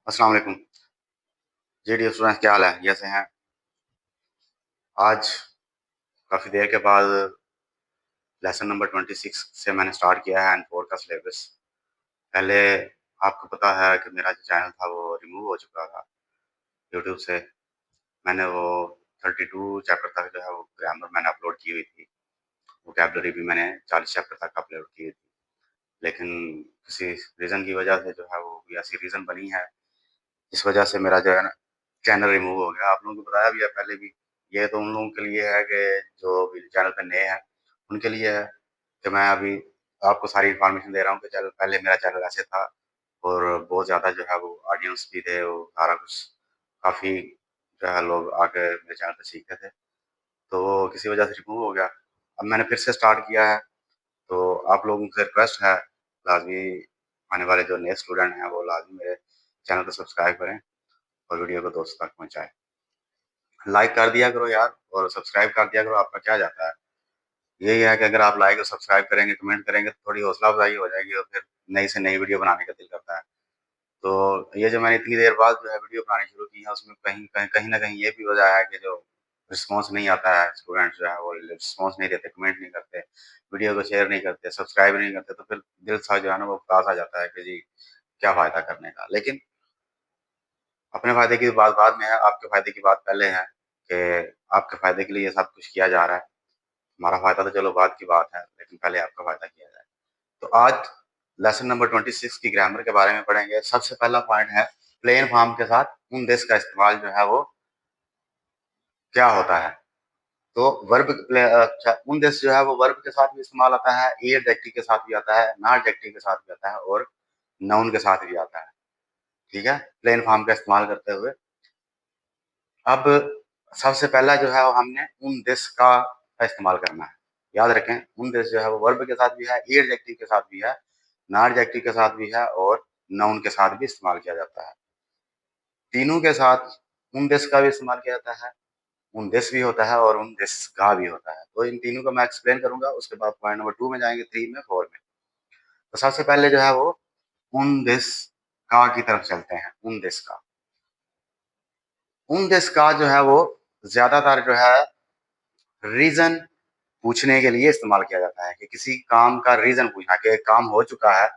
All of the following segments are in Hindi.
अस्सलाम वालेकुम। जी डियर स्टूडेंट्स, क्या हाल है? कैसे हैं? आज काफ़ी देर के बाद लेसन नंबर 26 से मैंने स्टार्ट किया है एंड 4 का सिलेबस। पहले आपको पता है कि मेरा जो चैनल था वो रिमूव हो चुका था यूट्यूब से। मैंने वो 32 चैप्टर तक जो है वो ग्रामर मैंने अपलोड की हुई थी। वोकैबुलरी भी मैंने 40 चैप्टर तक अपलोड की हुई थी। लेकिन किसी रीज़न की वजह से जो है वो कोई ऐसी रीज़न बनी है, इस वजह से मेरा जो है ना चैनल रिमूव हो गया। आप लोगों को बताया भी है पहले भी। ये तो उन लोगों के लिए है कि जो भी चैनल पे नए हैं, उनके लिए है कि मैं अभी आपको सारी इन्फॉर्मेशन दे रहा हूँ कि चल पहले मेरा चैनल ऐसे था और बहुत ज़्यादा जो है वो ऑडियंस भी थे, वो सारा कुछ काफ़ी जो है लोग आके मेरे चैनल पे सीखते थे। तो वो किसी वजह से रिमूव हो गया। अब मैंने फिर से स्टार्ट किया है, तो आप लोगों से रिक्वेस्ट है, लाज़मी आने वाले जो नए स्टूडेंट हैं वो लाज़मी मेरे चैनल को सब्सक्राइब करें और वीडियो को दोस्तों तक पहुँचाएँ। लाइक कर दिया करो यार और सब्सक्राइब कर दिया करो, आपका क्या जाता है? यही है कि अगर आप लाइक और सब्सक्राइब करेंगे, कमेंट करेंगे तो थोड़ी हौसला अफ़ज़ाई हो जाएगी और फिर नई से नई वीडियो बनाने का दिल करता है। तो ये जो मैंने इतनी देर बाद जो है वीडियो बनानी शुरू की है, उसमें कहीं कहीं कहीं न कहीं ये भी वजह है कि जो रिस्पॉन्स नहीं आता है, स्टूडेंट्स जो है वो रिस्पॉन्स नहीं देते, कमेंट नहीं करते, वीडियो को शेयर नहीं करते, सब्सक्राइब नहीं करते, तो फिर दिल सा जो है ना वो उदास आ जाता है कि जी, क्या फ़ायदा करने का। लेकिन अपने फ़ायदे की बात बाद में है, आपके फ़ायदे की बात पहले है कि आपके फ़ायदे के लिए ये सब कुछ किया जा रहा है। हमारा फ़ायदा तो चलो बाद की बात है, लेकिन पहले आपका फ़ायदा किया जाए। तो आज लेसन नंबर 26 की ग्रामर के बारे में पढ़ेंगे। सबसे पहला पॉइंट है प्लेन फॉर्म के साथ उन दिस का इस्तेमाल जो है वो क्या होता है? तो अच्छा उन दिस जो है वो वर्ब के साथ भी इस्तेमाल आता है, एडजेक्टिव के साथ भी आता है, नॉन एडजेक्टिव के साथ भी आता है और नाउन के साथ भी आता है। ठीक है? प्लेन फॉर्म का इस्तेमाल करते हुए। अब सबसे पहला जो है वो हमने उन दिस का इस्तेमाल करना है। याद रखें उन दिस जो है वो वर्ब के साथ भी है, एडजेक्टिव के साथ भी है, नॉन एडजेक्टिव के साथ भी है और नाउन के साथ भी इस्तेमाल किया जाता है। तीनों के साथ उन दिस का भी इस्तेमाल किया जाता है, उन दिस भी होता है और उन दिस का भी होता है। तो इन तीनों को मैं एक्सप्लेन करूँगा, उसके बाद पॉइंट नंबर 2 में जाएँगे, 3 में, 4 में। तो सबसे पहले जो है वो उन दिस का की तरफ चलते हैं, उन दिस का। उन दिस का जो है वो ज़्यादातर जो है रीज़न पूछने के लिए इस्तेमाल किया जाता है कि किसी काम का रीज़न पूछना कि काम हो चुका है,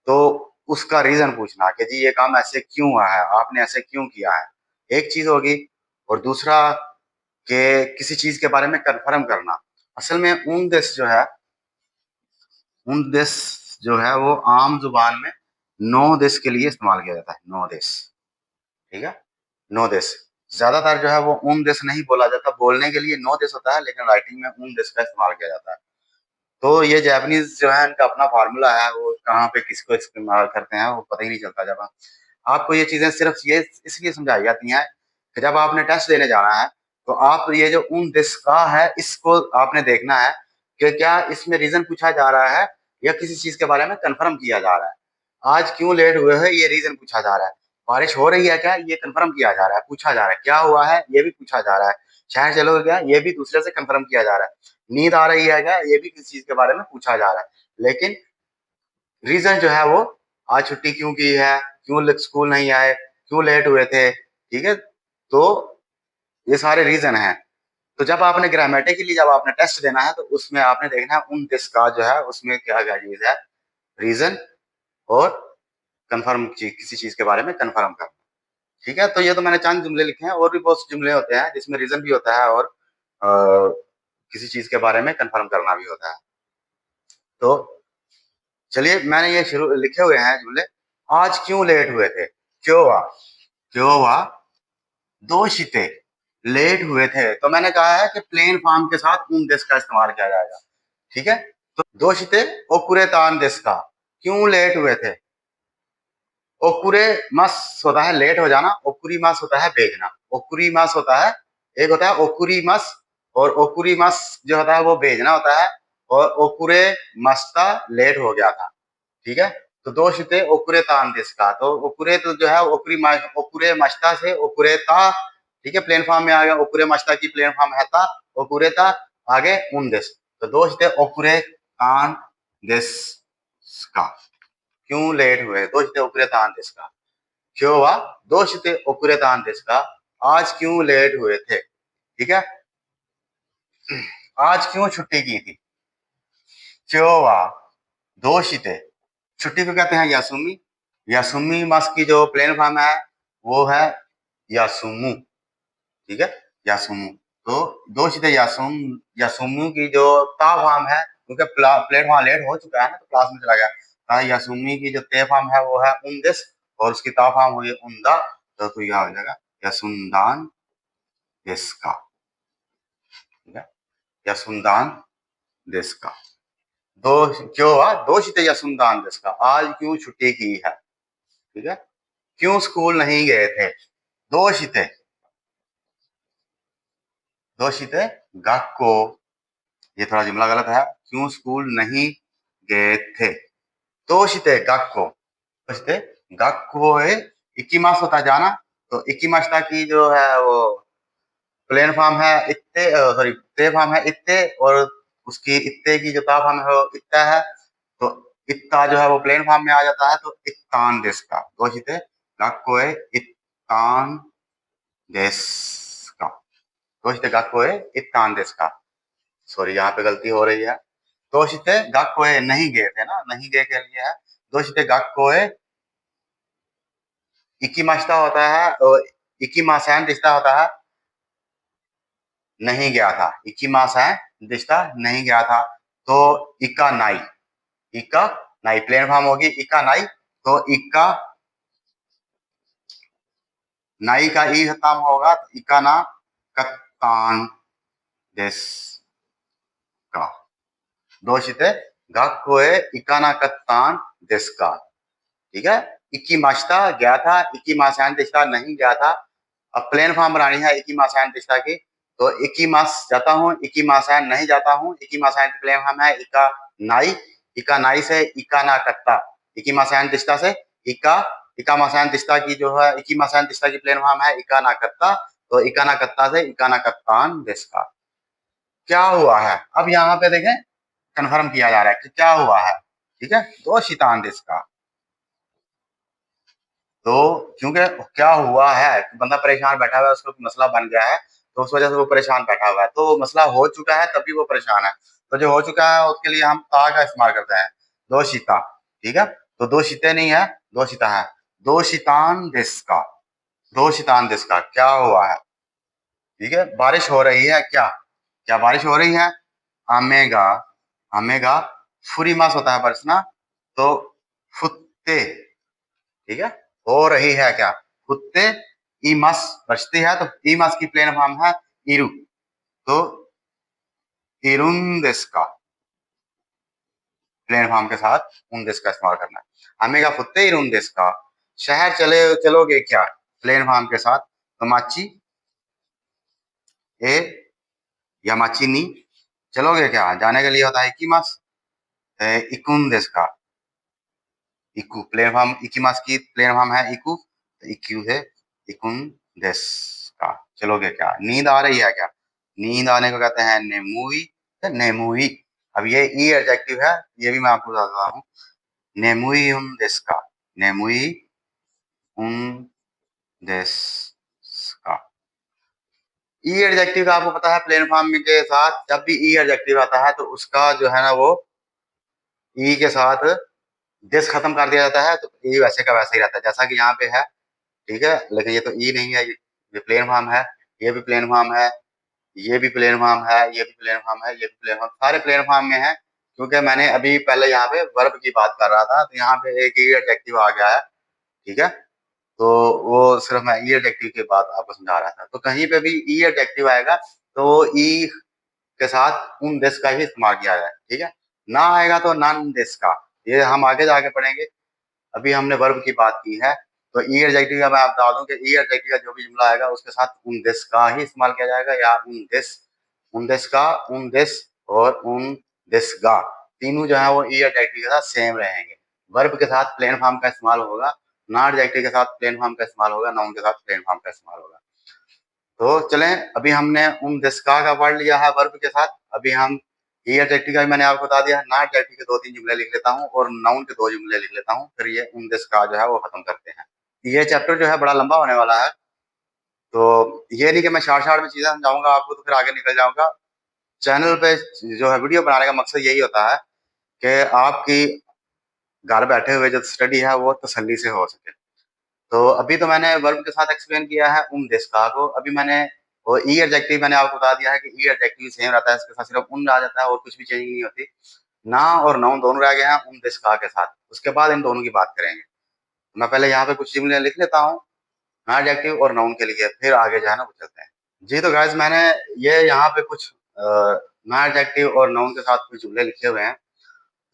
तो उसका रीज़न पूछना कि जी ये काम ऐसे क्यों हुआ है? आपने ऐसे क्यों किया है? एक चीज़ होगी और दूसरा कि किसी चीज़ के बारे में कन्फर्म करना। असल में उन दिस जो है उन दिस जो है वो आम ज़ुबान में नो दिस के लिए इस्तेमाल किया जाता है, नो दिस। ठीक है? No this. ज़्यादातर जो है वो उन दिस नहीं बोला जाता, बोलने के लिए नो दिस होता है, लेकिन राइटिंग में उन दिस का इस्तेमाल किया जाता है। तो ये जैपनीज़ जो है इनका अपना फ़ॉर्मूला है, वो कहाँ पे किसको इस्तेमाल करते हैं वो पता ही नहीं चलता। जब आपको ये चीज़ें सिर्फ़ ये इसलिए समझाई जाती हैं कि जब आपने टेस्ट देने जाना है, तो आप ये जो उन दिस का है, इसको आपने देखना है कि क्या इसमें रीज़न पूछा जा रहा है या किसी चीज़ के बारे में कन्फर्म किया जा रहा है। आज क्यों लेट हुए हैं, ये रीज़न पूछा जा रहा है। बारिश हो रही है क्या, ये कन्फर्म किया जा रहा है, पूछा जा रहा है। क्या हुआ है, ये भी पूछा जा रहा है। शहर चलोगे क्या, ये भी दूसरे से कन्फर्म किया जा रहा है। नींद आ रही है क्या, ये भी किसी चीज़ के बारे में पूछा जा रहा है। लेकिन रीज़न जो है वो आज छुट्टी क्यों की है, क्यों स्कूल नहीं आए, क्यों लेट हुए थे, ठीक है? तो ये सारे रीज़न हैं। तो जब आपने ग्रामेटिकली जब आपने टेस्ट देना है, तो उसमें आपने देखना है उन दिस का जो है उसमें क्या-क्या चीज़ है, रीज़न और कन्फर्म किसी चीज़ के बारे में कन्फर्म करना। ठीक है? तो ये तो मैंने चंद जुमले लिखे हैं, और भी बहुत से जुमले होते हैं जिसमें रीज़न भी होता है और किसी चीज़ के बारे में कन्फर्म करना भी होता है। तो चलिए मैंने ये शुरू लिखे हुए हैं जुमले। आज क्यों लेट हुए थे? क्यों हुआ? क्यों हुआ? 2 शीते लेट हुए थे। तो मैंने कहा है कि प्लेन फॉर्म के साथ उन दिस का इस्तेमाल किया जाएगा। ठीक है? तो 2 शीते ओकुरे तान दिस का। क्यों लेट हुए थे? ओकुरे मस होता है लेट हो जाना, ओकुरी मस होता है भेजना। ओकुरी मस होता है, एक होता है ओकुरी मस, और ओकुरी मस जो होता है वो भेजना होता है, और ओकुरे मस्ता लेट हो गया था। ठीक है? तो 2 शीते ओकुरे तान दिस का। तो ओकुरे तो जो है ओकुरे मस्ता से ओकुरे ता, ठीक है? प्लेन फॉर्म में आ गया। ओकुरे मस्ता की प्लेन फॉर्म है ता, ओकुरे ता, आगे उन दिस। तो 2 शीते ओकुरे तान दिस का। क्यों लेट हुए? 2 शीते ओकुरे तान दिस का। क्यों वा दोषिते ओकुरेतान देस्का, आज क्यों लेट हुए थे। ठीक है, आज क्यों छुट्टी की थी। क्यों वा दोषिते, छुट्टी को कहते हैं यासुमी। यासुमी मास की जो प्लेन फॉर्म है वो है यासुमु। ठीक है, यासुमु। तो दोषिते यासुमु की जो ता फॉर्म है, क्योंकि प्लेटफॉर्म लेट हो चुका है ना तो क्लास में चला गया, यासुमी की जो ते फॉर्म है वो है उनदेस, और उसकी ता फॉर्म हुई उनदा, तो यह हो जाएगा यासुंदान देस्का। ठीक है, यासुंदान देस्का। दो क्यों हुआ दोषिते यासुंदान देस्का, आज क्यों छुट्टी की है। ठीक है, क्यों स्कूल नहीं गए थे। दोषिते, दोषिते गाक्को, ये थोड़ा जुमला गलत है, क्यों स्कूल नहीं गए थे। दोषिते गाक्को, दोषिते गाक्को है इकिमास होता है जाना, तो इकिमास्ता की जो है वो प्लेन फॉर्म है इत्ते, सॉरी ते फॉर्म है इत्ते, और उसकी इत्ते की जो ता फॉर्म है वो इत्ता है, तो इत्ता जो है वो प्लेन फॉर्म में आ जाता है, तो इत्तान देस्का। दोषिते गाक्को है इत्तान देस्का, दोषिते गाक्को है इत्तान देस्का। सॉरी यहाँ पे गलती हो रही है, दोषिते गाक्को है नहीं गए थे ना, नहीं गए के लिए है दोषिते गाक्को है इकिमास्ता होता है, और इकिमासन दिस्ता होता है नहीं गया था, इकिमासन दिस्ता नहीं गया था, तो इका नाई, इका नाई प्लेन फॉर्म होगी इका नाई, तो इका नाई का ई खत्म होगा, तो इका ना कत्तान देस का। दोषिते गाक्को है इका ना कत्तान देस का। ठीक है, इकिमास्ता गया था, इकिमासन दिस्ता नहीं गया था। अब प्लेन फॉर्म बनानी है इकिमासन दिस्ता की, तो इकिमास जाता हूँ, इकिमासन नहीं जाता हूँ, इकिमासन की प्लेन फॉर्म है इका नाई से इका ना कत्ता, इकिमासन दिस्ता से इका, इकामासन दिस्ता की जो है इकिमासन दिस्ता की प्लेन फॉर्म है इका ना कत्ता, तो इका ना कत्ता से इका ना कत्तान देस्का। क्या हुआ है, अब यहाँ पे देखें कन्फर्म किया जा रहा है कि क्या हुआ है। ठीक है, दो शितान देस्का, तो क्योंकि क्या हुआ है, बंदा परेशान बैठा हुआ है, उसको मसला बन गया है, तो उस वजह से वो परेशान बैठा हुआ है, तो मसला हो चुका है तभी वो परेशान है, तो जो हो चुका है उसके लिए हम ता का इस्तेमाल करते हैं, दो शीता। ठीक है, तो दो शीते नहीं है, दो शीता है, दो शीतान दिस्का, दो शीतान दिस्का, क्या हुआ है। ठीक है, बारिश हो रही है क्या, क्या बारिश हो रही है। आमेगा, आमेगा फुरीमास होता है बरसना, तो फुत्ते। ठीक है, हो रही है क्या, कुत्ते ईमस बचती है, तो ईमस की प्लेन फॉर्म है इरु, तो इरुंदेस का प्लेन फॉर्म के साथ उनदेस का इस्तेमाल करना है। हमेगा फुत्ते इरुंदेस का, शहर चलोगे क्या प्लेन फॉर्म के साथ, तो माची ए या माची नी, चलोगे क्या जाने के लिए होता है इकीमास, इकुंदेस का, इकू प्लेन फॉर्म इकीमास की प्लेन फॉर्म है इकू, तो इक्यू है इकुन देस का, चलोगे क्या, नींद आ रही है क्या, नींद आने को कहते हैं नेमुई, नेमुई। अब ये ई एडजेक्टिव है, ये भी मैं आपको बताता हूँ, नेमुई उन देस का, नेमुई उन देस का। ई एडजेक्टिव का आपको पता है प्लेन फॉर्म के साथ जब भी ई एडजेक्टिव आता है तो उसका जो है ना वो ई के साथ देश खत्म कर दिया जाता है, तो ई वैसे का वैसा ही रहता है जैसा कि यहाँ पे है। ठीक है, लेकिन ये तो ई नहीं है, ये प्लेन फॉर्म है, ये भी प्लेन फॉर्म है, ये भी प्लेन फॉर्म है, ये भी प्लेन फॉर्म है, ये भी प्लेन फॉर्म, सारे प्लेन फॉर्म में है, क्योंकि मैंने अभी पहले यहाँ पे वर्ब की बात कर रहा था, तो यहाँ पे एक ई एडजेक्टिव आ गया है। ठीक है, तो वो सिर्फ मैं ई एडजेक्टिव की बात आपको समझा रहा था, तो कहीं पे भी ई एडजेक्टिव आएगा तो ई के साथ उन देश का ही इस्तेमाल किया जाए। ठीक है, ना आएगा तो नॉन देश का, ये हम आगे जाके पढ़ेंगे, अभी हमने वर्ब की बात की है। तो ई एडजेक्टिव का मैं आप बता दूं कि ई एडजेक्टिव का जो भी जुमला आएगा उसके साथ उन देश का ही इस्तेमाल किया जाएगा, या उन देश का, उन देश और उन देश का, तीनों जो है वो ई एडजेक्टिव के साथ सेम रहेंगे। वर्ब के साथ प्लेन फॉर्म का इस्तेमाल होगा, नॉन एडजेक्टिव के साथ प्लेन फॉर्म का इस्तेमाल होगा, नाउन के साथ प्लेन फॉर्म का इस्तेमाल होगा। तो चलें, अभी हमने उन दिस्का का पढ़ लिया है वर्ब के साथ, अभी हम ई एडजेक्टिव का भी मैंने आपको बता दिया है, नॉन एडजेक्टिव के दो तीन जुमले लिख लेता हूँ और नाउन के दो जुमले लिख लेता हूँ, फिर ये उन दिस्का जो है वो खत्म करते हैं। ये चैप्टर जो है बड़ा लंबा होने वाला है, तो ये नहीं कि मैं शॉर्ट में चीज़ें समझाऊँगा आपको तो फिर आगे निकल जाऊँगा। चैनल पे जो है वीडियो बनाने का मकसद यही होता है कि आपकी घर बैठे हुए जो स्टडी है वो तसल्ली से हो सके। तो अभी तो मैंने वर्ब के साथ एक्सप्लेन किया है उन का को, अभी मैंने वो ई एडजेक्टिव मैंने आपको बता दिया है कि ई एडजेक्टिव सेम रहता है, इसके साथ सिर्फ उन आ जाता है और कुछ भी चेंज नहीं होती। ना और नाउन दोनों रह गए हैं उन का के साथ, उसके बाद इन दोनों की बात करेंगे। मैं पहले यहाँ पे कुछ जुमले लिख लेता हूँ ना एडजेक्टिव और नाउन के लिए, फिर आगे जो है ना वो चलते हैं। जी तो गाइस मैंने ये यहाँ पे कुछ ना एडजेक्टिव और नाउन के साथ कुछ जुमले लिखे हुए हैं।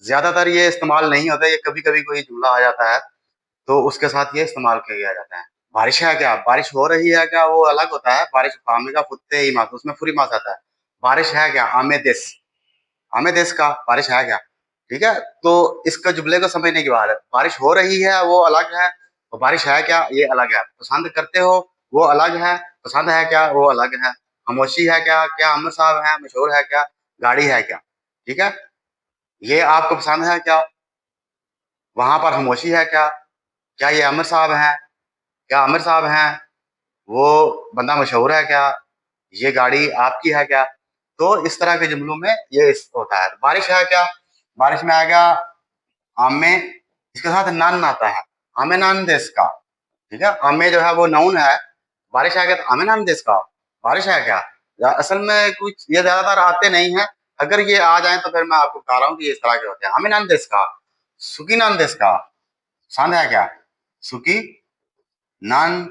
ज्यादातर ये इस्तेमाल नहीं होता, ये कभी कभी कोई जुमला आ जाता है तो उसके साथ ये इस्तेमाल किया जाता है। बारिश है क्या, बारिश हो रही है क्या, वो अलग होता है। बारिश आमे का फुत्ते ही मास, उसमें फुरी मास आता है। बारिश है क्या, आमे देश का बारिश है क्या, ठीक है। तो इसका जुमले को समझने की बात है। बारिश हो रही है वो अलग है, और बारिश है क्या ये अलग है। पसंद करते हो वो अलग है, पसंद है क्या वो अलग है। खामोशी है क्या, क्या अमर साहब है, मशहूर है क्या, गाड़ी है क्या, ठीक है। ये आपको पसंद है क्या, वहां पर खामोशी है क्या ये अमर साहब हैं, क्या आमिर साहब हैं, वो बंदा मशहूर है क्या, ये गाड़ी आपकी है क्या। तो इस तरह के जुमलों में ये होता है। बारिश है क्या, बारिश में आएगा आमे, इसके साथ नान आता है, आमे नान देश का, ठीक है। आमे जो है वो नाउन है, बारिश है क्या तो आमे नान देश का, बारिश है क्या। असल में कुछ ये ज्यादातर आते नहीं है, अगर ये आ जाए तो फिर मैं आपको बता रहा हूँ कि इस तरह के होते हैं। आमे नान देश का, सुकी नान देश का, पसंद है क्या, सुकी नान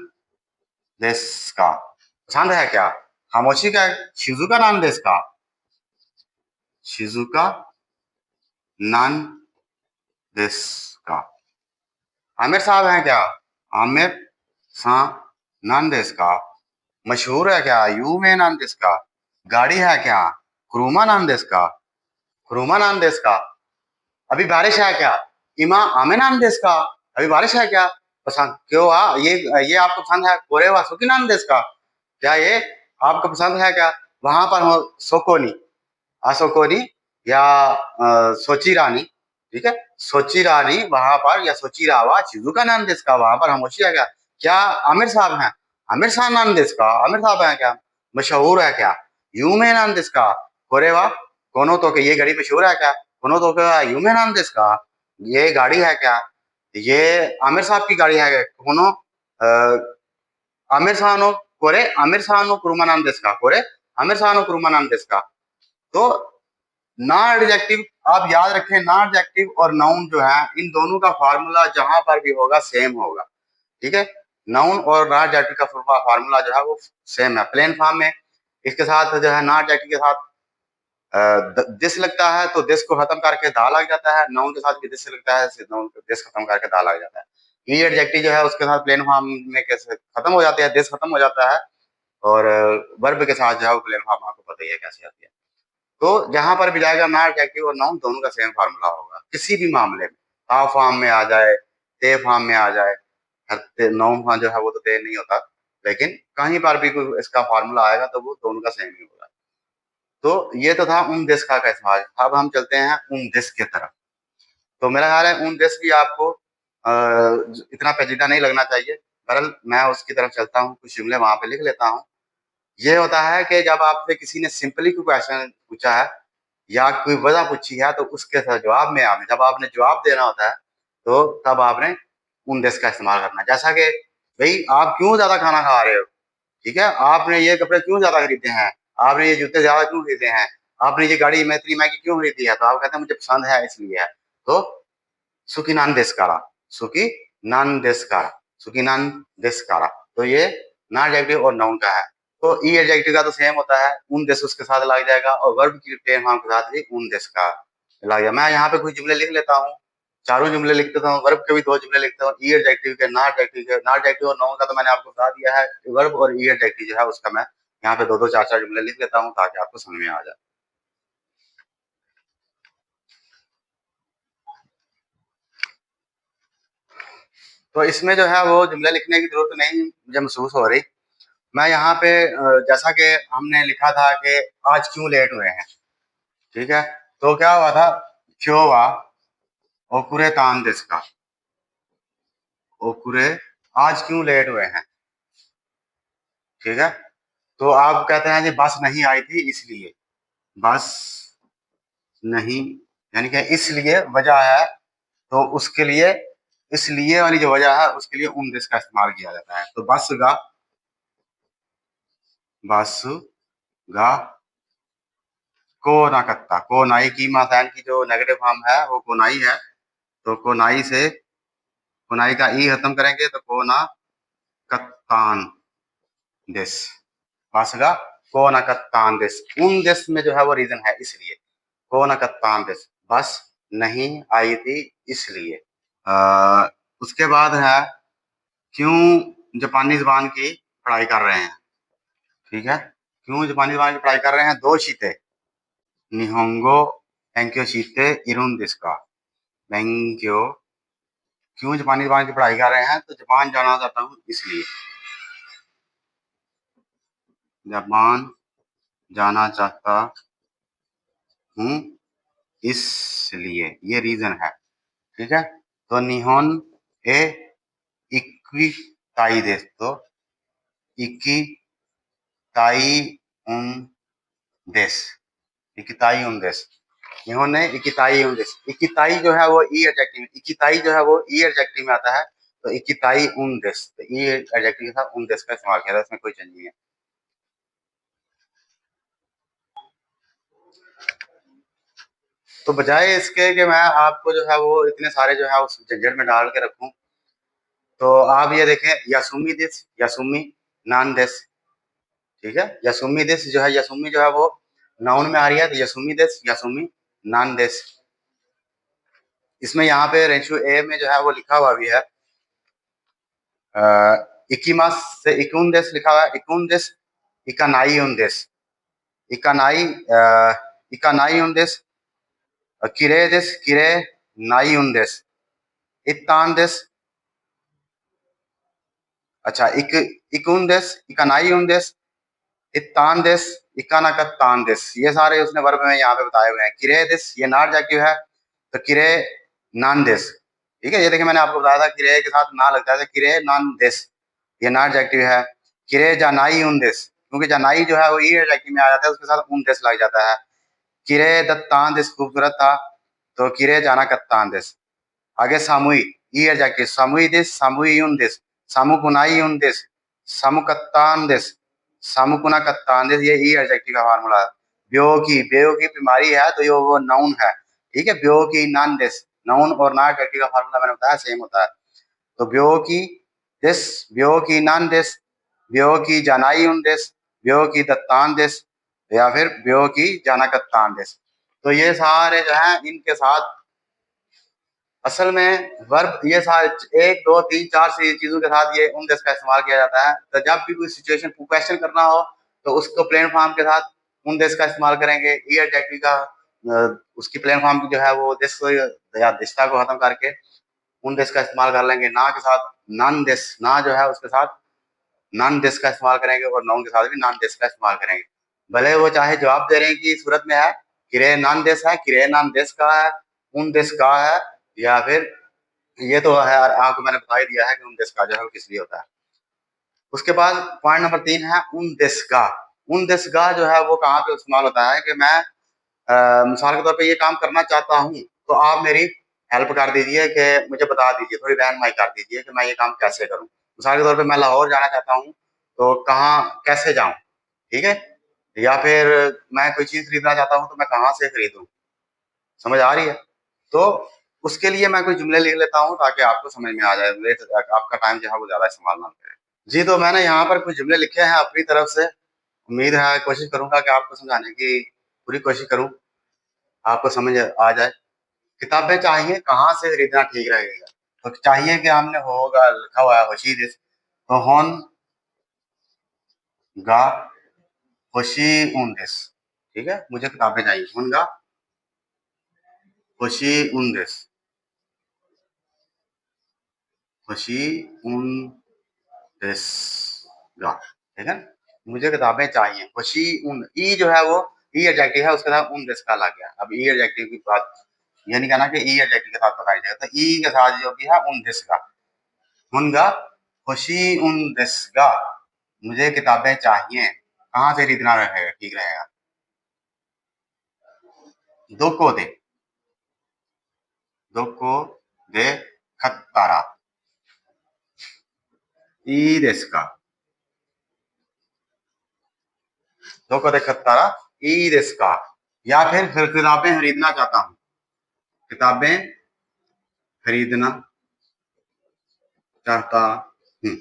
देश का, पसंद है क्या। खामोशी का, शिजुका नान देश का, शिजुका नान देश का। आमिर साहब हैं क्या, आमिर सा नान देश का। मशहूर है क्या, यू में नान देश का। गाड़ी है क्या, क्रूमा नान देश का, क्रूमा नान देश का। अभी बारिश है क्या, इमा आमे नान देश का, अभी बारिश है क्या, पसंद क्यों ये आपको पसंद है, कोरेवा सुकी नान देश का, क्या ये आपको पसंद है क्या। वहां पर हो सोकोनी, अशोकोनी या सोची रानी, ठीक है। सोची रानी वहां पर, या सोची रावा चिजुका नाम देश का, वहां पर खामोशी है क्या, क्या आमिर साहब हैं, आमिर साहब नाम देश का, आमिर साहब हैं क्या, मशहूर है क्या, यूमे नाम देश का। कोरेवा कोनो तो के, ये गाड़ी मशहूर है क्या, कोनो तो के यूमे नाम देश का, ये गाड़ी है क्या, ये आमिर साहब की गाड़ी है क्या, कोनो आमिर साहब नो कोरे, आमिर साहब नो कुरुमा नाम देश का, कोरे आमिर साहब नो कुरुमा नाम देश का। तो ना एडजेक्टिव आप याद रखें, ना एडजेक्टिव और नाउन जो है इन दोनों का फार्मूला जहां पर भी होगा सेम होगा, ठीक है। नाउन और ना एडजेक्टिव का फार्मूला जो है वो सेम है प्लेन फॉर्म में। इसके साथ जो है ना एडजेक्टिव के साथ दिस लगता है तो दिस को खत्म करके दा लग जाता है, नाउन के साथ भी दिस लगता है, नाउन को दिस खत्म करके दा लग जाता है। ई एडजेक्टिव जो है उसके साथ प्लेन फॉर्म में कैसे खत्म हो जाते हैं, दिस खत्म हो जाता है, और वर्ब के साथ जो है वो प्लेन फॉर्म आपको पता ही है कैसे आती है। तो जहां पर भी जाएगा ना एडजेक्टिव और नाउन दोनों का सेम फार्मूला होगा किसी भी मामले में। ता फॉर्म में आ जाए, ते फॉर्म में आ जाए, नाउन फॉर्म जो है वो तो ते नहीं होता, लेकिन कहीं पर भी कोई इसका फार्मूला आएगा तो वो दोनों का सेम ही होगा। तो ये तो था उन देश का इस्तेमाल। अब हम चलते हैं उन देश की तरफ। तो मेरा ख्याल है उन देश भी आपको इतना पेचीदा नहीं लगना चाहिए। बहरहाल मैं उसकी तरफ चलता हूँ, कुछ जुमले वहां पे लिख लेता हूँ। ये होता है कि जब आपसे किसी ने सिंपली कोई क्वेश्चन पूछा है या कोई वजह पूछी है तो उसके साथ जवाब में आपने, जब आपने जवाब देना होता है तो तब आपने उन देश का इस्तेमाल करना है। जैसा कि भाई आप क्यों ज्यादा खाना खा रहे हो, ठीक है, आपने ये कपड़े क्यों ज्यादा खरीदे हैं, आपने ये जूते ज्यादा क्यों खरीदे हैं, आपने ये गाड़ी में इतनी महंगी क्यों खरीदी है, तो आप कहते हैं मुझे पसंद है इसलिए है। तो सुकी नान देस्कारा, सुकी नान देस्कारा, सुकी नान देस्कारा। तो ये ना एडजेक्टिव और नाउन का है। तो ई एडजेक्टिव का तो सेम होता है, उन देश उसके साथ लग जाएगा, और वर्ब की प्लेन फॉर्म के साथ भी उन देश का लग जाएगा। मैं यहाँ पे कुछ जुमले लिख लेता हूँ, चारों जुमले लिख देता हूँ, वर्ब के भी दो जुमले लिखता हूँ, ई एडजेक्टिव के, ना एडजेक्टिव के। ना एडजेक्टिव और नाउन का तो मैंने आपको बता दिया है, वर्ब और ई एडजेक्टिव जो है उसका मैं यहाँ पे दो दो चार चार जुमले लिख लेता हूँ ताकि आपको समझ में आ जाए। तो इसमें जो है वो जुमले लिखने की जरूरत नहीं मुझे महसूस हो रही। मैं यहाँ पे जैसा कि हमने लिखा था कि आज क्यों लेट हुए हैं, ठीक है। तो क्या हुआ था, क्यों हुआ ओकुरे तान देस का, ओकुरे आज क्यों लेट हुए हैं, ठीक है। तो आप कहते हैं जी बस नहीं आई थी इसलिए, बस नहीं यानी कि इसलिए वजह है, तो उसके लिए इसलिए वाली जो वजह है उसके लिए उन दिस का इस्तेमाल किया जाता है। तो बस गा कोनाकत्ता, कोनाई की मासाइन की जो नेगेटिव फॉर्म है वो कोनाई है, तो कोनाई से कोनाई का ई खत्म करेंगे तो कोना कत्तान दिस, बसगा कोना कत्तान दिस, उन दिस में जो है वो रीजन है इसलिए, कोना कत्तान दिस, बस नहीं आई थी इसलिए। उसके बाद है क्यों जापानी जबान की पढ़ाई कर रहे हैं, ठीक है। क्यों जापानी जबान की पढ़ाई कर रहे हैं, दो शीते निहोंगो बेंक्यो शीते इरुन दिस का, बेंक्यो क्यों जापानी जबान की पढ़ाई कर रहे हैं, तो जापान जाना चाहता हूँ इसलिए, जापान जाना चाहता हूँ इसलिए, ये रीजन है, ठीक है। तो निहोन ए इक्वी ताई देश, तो इक्की ताई उन देश, इकिताई उन देश, इन्होंने इकिताई उन देश, इकिताई जो है वो ई एडजेक्टिव, इकिताई जो है वो ई एडजेक्टिव में आता है, तो इकिताई उन देश, तो ई एडजेक्टिव के साथ उन देश का इस्तेमाल किया था, इसमें कोई चेंज नहीं है। तो बजाय इसके कि मैं आपको जो है वो इतने सारे जो है उस झंझट में डाल के रखूं, तो आप ये देखें यासुमी दिस, यासुमी नान दिस, ठीक है। यासुमी दिस जो है, यासुमी जो है वो नाउन में आ रही है, तो यासुमी दिस यासुमी नान दिस। इसमें यहाँ पे रेंशु ए में जो है वो लिखा हुआ भी है, इक्कीमास से इक्कीन देश लिखा हुआ है, इक्कीन देश इकानाई उन देश, इकानाई इकानाई उन देश, किरे देश किरे नाई उन देश, इत्तान देश, अच्छा इकुन देश इकानाई उन देश, इत्तान देश इकानाकत्तान देश, ये सारे उसने वर्ब में यहाँ पे बताए हुए हैं। किरे देश ये ना एडजेक्टिव है, तो किरे नान देश, ठीक है। ये देखिए मैंने आपको बताया था किरे के साथ ना लगता है, किरे नान देश ये ना एडजेक्टिव है। किरे जानाई उन देश, क्योंकि जानाई जो है वो ई एडजेक्टिव में आ जाता है, उसके साथ उन देश लग जाता है। किरे दत्तान देश खूबसूरत था, तो किरे जाना कत्तान देश। आगे सामुई ई एडजेक्टिव, सामुई देश सामुई उन देश, सामुकुनाई उन देश, सामुकत्तान देश, सामुकुना कत्तान देश, ये ई एडजेक्टिव का फार्मूला है। बेओ की बीमारी है, तो ये वो नाउन है, ठीक है। बेओ की नान देश, नाउन और ना एडजेक्टिव का फार्मूला मैंने बताया सेम होता है। तो बेओ की देश, बेओ की नान देश, बेओ की जानाई उन देश, बेओ की दत्तान देश, या फिर बेओ की जाना कत्तान देश। तो ये सारे जो है इनके साथ असल में वर्ब, ये सारे एक दो तीन चार चीजों के साथ ये उन देश का इस्तेमाल किया जाता है। तो जब भी कोई सिचुएशन को क्वेश्चन करना हो, तो उसको प्लेन फॉर्म के साथ उन देश का इस्तेमाल करेंगे। ई एडजेक्टिव का उसकी प्लेन फॉर्म की जो है वो देश को या दिशा को खत्म करके उन देश का इस्तेमाल कर लेंगे। ना के साथ नान देश, ना जो है उसके साथ नान देश का इस्तेमाल करेंगे, और नाउन के साथ भी नान देश का इस्तेमाल करेंगे। भले वो चाहे जवाब दे रहे हैं कि सूरत में है किरे नान देश है, किरे नान देश का है, उन देश का है, या फिर ये तो है आपको मैंने बता ही दिया है कि उन देश का जो है वो किस लिए होता है। उसके बाद पॉइंट नंबर 3 है उन देश का। उन देश का जो है वो कहाँ पे इस्तेमाल होता है कि मैं मिसाल के तौर पे ये काम करना चाहता हूँ, तो आप मेरी हेल्प कर दीजिए, कि मुझे बता दीजिए, थोड़ी रहनुमाई कर दीजिए कि मैं ये काम कैसे करूँ। मिसाल के तौर पे मैं लाहौर जाना चाहता हूँ, तो कहाँ कैसे जाऊँ, ठीक है। या फिर मैं कोई चीज खरीदना चाहता हूँ, तो मैं कहाँ से खरीदूँ, समझ आ रही है। तो उसके लिए मैं कोई जुमले लिख लेता हूँ ताकि आपको समझ में आ जाए, आपका टाइम जो है वो ज्यादा इस्तेमाल ना करे। जी, तो मैंने यहाँ पर कुछ जुमले लिखे हैं अपनी तरफ से। उम्मीद है कोशिश करूंगा कि आपको समझाने की पूरी कोशिश करूं, आपको समझ आ जाए। किताबें चाहिए कहाँ से खरीदना ठीक रहेगा, तो चाहिए कि हमने होगा लिखा हुआ है होशी दिस, तो होन गा होशी उन दिस, ठीक है। मुझे किताबें चाहिए, होन गा होशी उन दिस, होशी उन दिस गा, ठीक है। मुझे किताबें चाहिए, होशी उन, ई जो है वो ई एडजेक्टिव है, उसके साथ उन दिस का लग गया। अब ई एडजेक्टिव की बात ये नहीं कहना कि ई एडजेक्टिव के साथ पकाई जाएगा, तो ई के साथ जो भी है उन दिस का, हुनगा होशी उन देस्गा, मुझे किताबें चाहिए, कहाँ से खरीदना रहेगा ठीक रहेगा? दो को दे, दो को दे खत्तारा, ई देस्का, दो को दे खत्तारा, ई देस्का। या फिर किताबें खरीदना चाहता हूँ, किताबें खरीदना चाहता हूँ,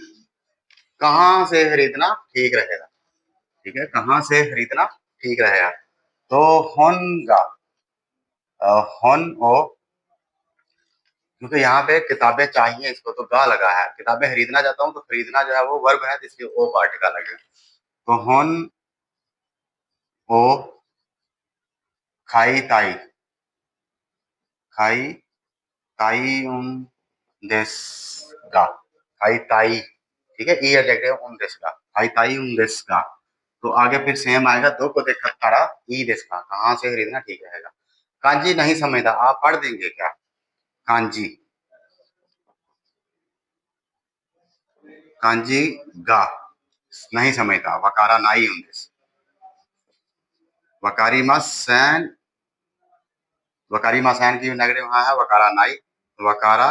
कहाँ से खरीदना ठीक रहेगा? ठीक है, कहाँ से खरीदना ठीक रहेगा? तो होनगा, होन ओ, क्योंकि यहाँ पे किताबें चाहिए, इसको तो गा लगा है, किताबें खरीदना चाहता हूँ तो खरीदना जो है वो वर्ब है, तो इसलिए ओ पार्टिकल लगेगा। तो होन ओ खाई ताई, खाई ताई उन देस गा, खाई ताई, ठीक है, ई एडजेक्टिव उन देस का, खाई ताई उन देस का। तो आगे फिर सेम आएगा, दो को देखा तारा ई देस का, कहाँ से खरीदना ठीक रहेगा? कांजी नहीं समझता, आप पढ़ देंगे क्या? कांजी, कांजी गा नहीं समझता, वकारा नाई उन देस, वकारी मसैन, वकारी मसैन की नेगेटिव वहां है, वकारा नाई, वकारा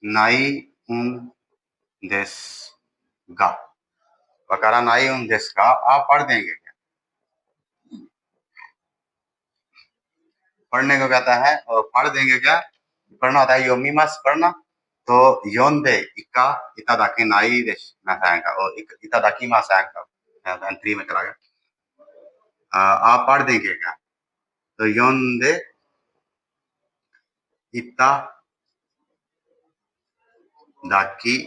नाई उन देस गा, वकारा नाई उन देस का, आप पढ़ देंगे क्या? पढ़ने को कहता है, और पढ़ देंगे क्या? पढ़ना होता है योमी मस पढ़ना, तो योंदे इक्का इतादाकी नाई देश मसैन का, और इतादाकी मसैन का थ्री में चला गया। आप पढ़ देंगे क्या? तो योंदे इता दाकी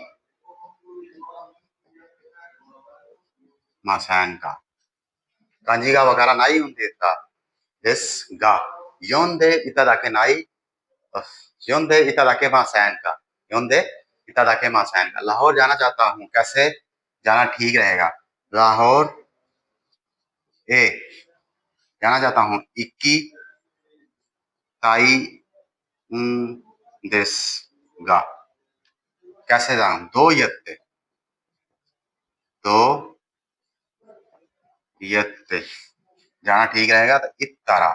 मसैन का, कांजी का वकारा नाई उन देस का, देस गा, योंदे इतादाके नाई, योंदे इतादाके मसैन का, योंदे इतादाके मसैन का। लाहौर जाना चाहता हूँ, कैसे जाना ठीक रहेगा? लाहौर ए जाना चाहता हूँ, इक्की ताई देस गा, कैसे जाऊं? दो यत्ते, दो यत्ते जाना ठीक रहेगा, तो इत्तारा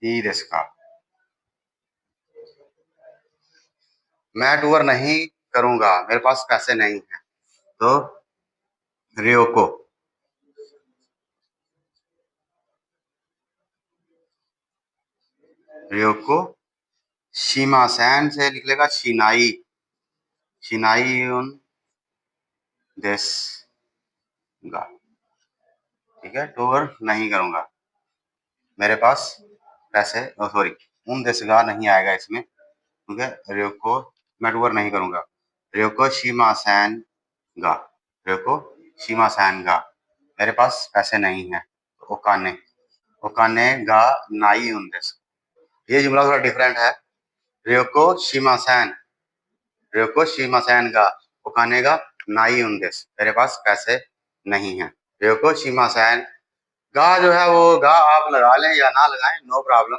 ई देस का। मैं टूर नहीं करूंगा, मेरे पास पैसे नहीं है, तो रियोको, रियोको शिमासैन से निकलेगा शिनाई, शिनाई उन देस गा, ठीक है, टूर नहीं करूंगा, मेरे पास पैसे, सॉरी, उन देस गा नहीं आएगा इसमें, ठीक है, रियोको मैं टूर नहीं करूंगा, रियोको शिमासैन गा, रियोको शिमासैन गा, मेरे पास पैसे नहीं है, ओकाने, ओकाने गा नाई उन देस, ये जुमला थोड़ा डिफरेंट है, रियोको शिमासैन, रियोको शिमासैन गा, ओकाने गा नाई उन देस, मेरे पास पैसे नहीं है, रियोको शिमासैन गा जो है वो गा आप लगा लें या ना लगाएं, नो प्रॉब्लम,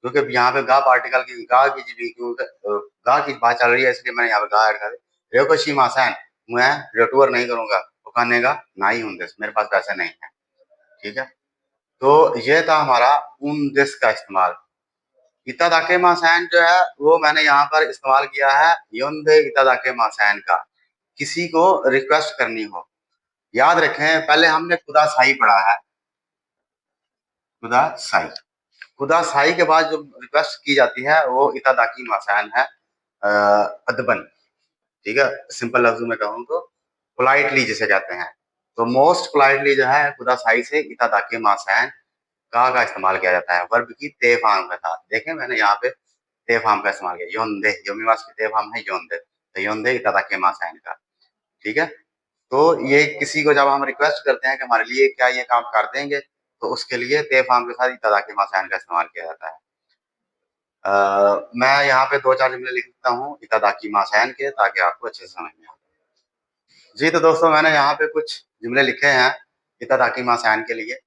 क्योंकि यहाँ पे गा पार्टिकल की गा की गा की बात चल रही है, इसलिए मैंने यहाँ पे गा ऐड कर दिया। रियोको शिमासैन, मैं टूर नहीं करूंगा, ओकाने गा नाई उन देस, मेरे पास पैसे नहीं है, ठीक है। तो ये था हमारा उन देस का इस्तेमाल। इतादाके मासैन जो है वो मैंने यहाँ पर इस्तेमाल किया है योंदे इतादाके मासैन का, किसी को रिक्वेस्ट करनी हो। याद रखें, पहले हमने खुदा साई पढ़ा है, खुदा साई, खुदा साई के बाद जो रिक्वेस्ट की जाती है वो इतादाकी मासैन है, अदबन, ठीक है, सिंपल लफ्जों में कहूँ तो पोलाइटली जिसे कहते हैं, तो मोस्ट पोलाइटली जो है खुदा साई से इतादाके मासैन का इस्तेमाल किया जाता है, वर्ब की ते फॉर्म के साथ। देखें मैंने यहाँ पे ते फॉर्म का इस्तेमाल किया, योंदे, योमीवास की ते फॉर्म है योंदे, तो योंदे इतादाके मासैन का, ठीक है। तो ये किसी को जब हम रिक्वेस्ट करते हैं कि हमारे लिए क्या ये काम कर देंगे, तो उसके लिए ते फॉर्म के साथ इतादाके मासैन का इस्तेमाल किया जाता है। मैं यहाँ पे दो चार जुमले लिखता हूँ इतादाकी मासैन के, ताकि आपको अच्छे से समझ में आए। जी तो दोस्तों, मैंने यहाँ पे कुछ जुमले लिखे हैं इतादाकी मासैन के लिए।